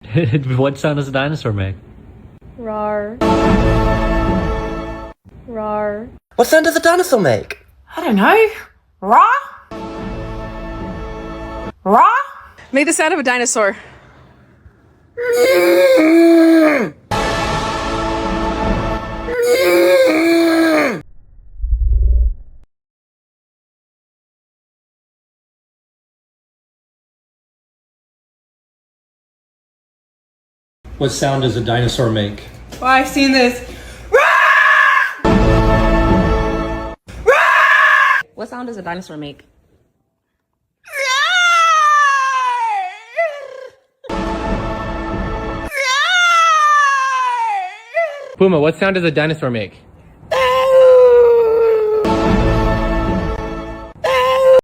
What sound does a dinosaur make? Rar. Rar. What sound does a dinosaur make? I don't know. Raw? Raw? Make the sound of a dinosaur. What sound does a dinosaur make? Oh, I've seen this. What sound does a dinosaur make? Puma, what sound does a dinosaur make?